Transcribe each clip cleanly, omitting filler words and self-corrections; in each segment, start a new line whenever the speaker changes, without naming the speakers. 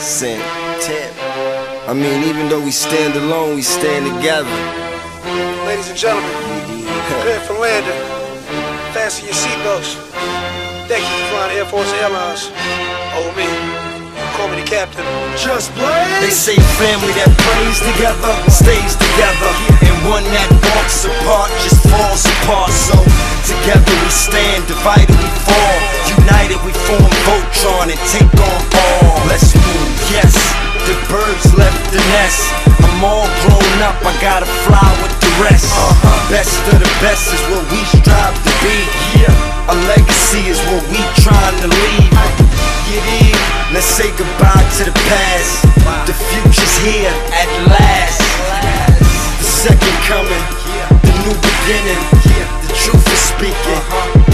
Santana. I mean, even though we stand alone, we stand together.
Ladies and gentlemen, prepare for landing. Fasten your seatbelts. Thank you for flying Air Force Airlines. Oh me, call me the captain. Just blaze.
They say family that prays together stays together, and one that walks apart just falls apart. So together we stand, divided we fall, united we form Voltron and take on all. Let's move, yes. The birds left the nest. I'm all grown up, I gotta fly with the rest. Best of the best is what we strive to be. A legacy is what we trying to leave. Let's say goodbye to the past. The future's here at last. The second coming, the new beginning. The truth is speaking,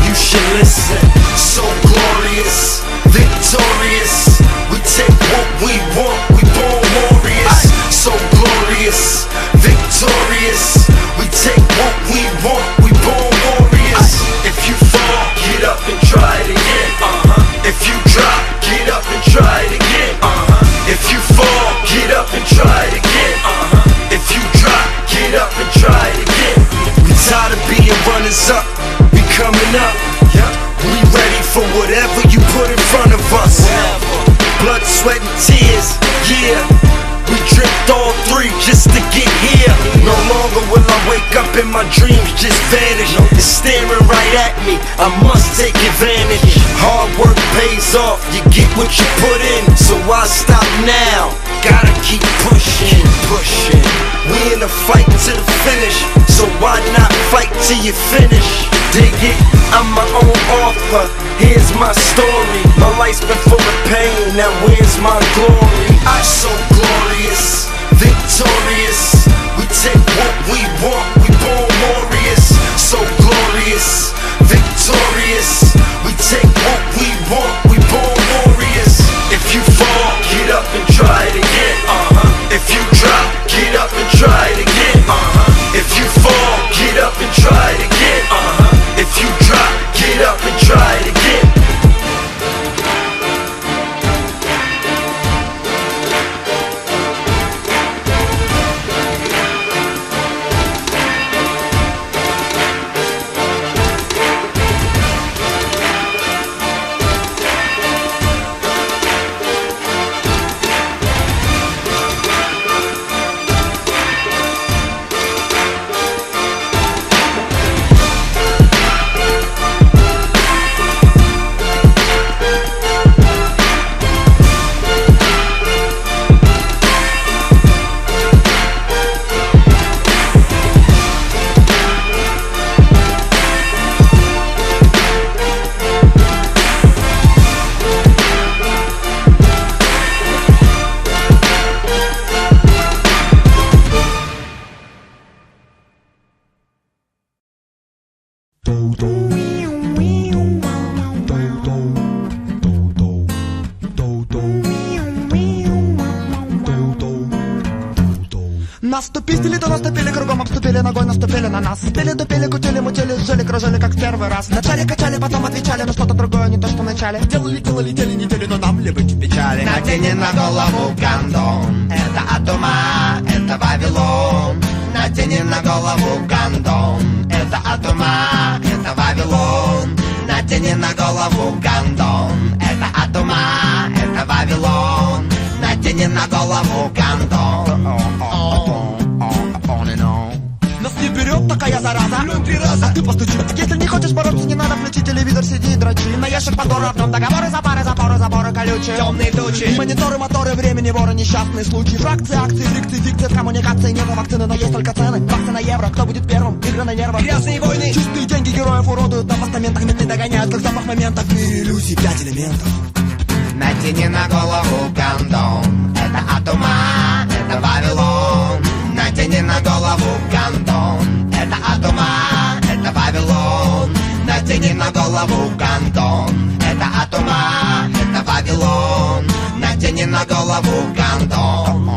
you should listen. So glorious, victorious. We take what we want, we born warriors. So glorious, victorious. We take what we want, we born warriors. If you fall, get up and try it again. If you drop, get up and try it again. If you fall, get up and try it again. If you drop, get up and try it again. We tired of being runners up, we coming up. We ready for whatever you put in front of us. Blood, sweat, and tears, yeah. We dripped all three just to get here. No longer will I wake up and my dreams just vanish. It's staring right at me, I must take advantage. Hard work pays off, you get what you put in. So why stop now? Gotta keep pushing, pushing. We in a fight to the finish, so why not fight till you finish? Dig it, I'm my own author, here's my story. My life's been full of pain, now where's my glory? I'm so glorious, victorious. We take what we want, we born warriors. So glorious, victorious. We take what we want, we born warriors. If you fall, get up and try it again. If you drop, get up and try it again. If you fall, get up and try it again. If you drop, get up and try it again.
Наступили, то наступили, кругом обступили, ногой наступили на нас. Спели, тупили, кутили, мутили, жили, кружили, как в первый раз. Вначале качали, потом отвечали, но что-то другое, не то, что вначале. Делали, летели, недели, но нам ли быть в печали?
Надени на голову гандон, это от ума, это Вавилон. Надени на голову гандон, это от ума, это Вавилон. Надени на голову гандон, это от ума, это Вавилон. Надени на голову гандон.
Нас не берет такая зараза, а ты постучи. Если не хочешь бороться, не надо включить телевизор, сиди и дрочи. На ящик подора, в нем договоры, запары, запоры, заборы колючие.
Темные тучи,
мониторы, моторы, времени, воры, несчастные случаи. Фракции, акции, фрикции, фикции, в коммуникации. Нету вакцины, но есть только цены. Баксы на евро, кто будет первым? Игры на нервах,
грязные войны.
Чистые деньги героев уродуют на постаментах. Меты догоняют, как запах моментов. В мире иллюзий 5 элементов.
Надени на голову гандон, это от ума, это Вавилон. Надени на голову гандон, это от ума, это Вавилон. Надени на голову гандон, это от ума, это Вавилон. Надени на голову гандон.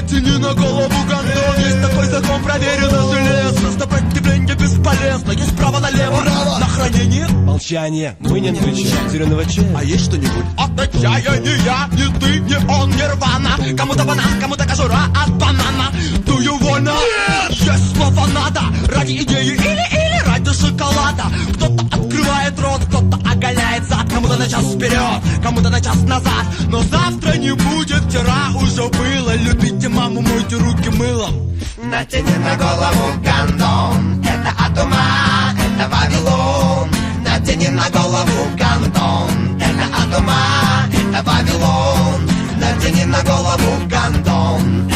натяни на голову гондон. Есть такой закон, проверено железно. Сопротивление бесполезно, есть право налево. На хранение.
Молчание, мы не отключаем зеленого чая.
А есть что-нибудь? От чая не я, не ты, не он, нирвана. Кому-то банан, кому-то кожура от банана. Do you wanna? Есть слово надо. Ради идеи или ради шоколада. Кто-то открывает рот, кто-то оголяет зад. Кому-то на час вперед, кому-то на час назад. Но завтра не будет, вчера уже было. Любите маму, мойте руки мылом.
Натяни на голову гондон. Это от ума, это Вавилон. Натяни на голову гондон. Это от ума, это Вавилон. Натяни на голову гондон.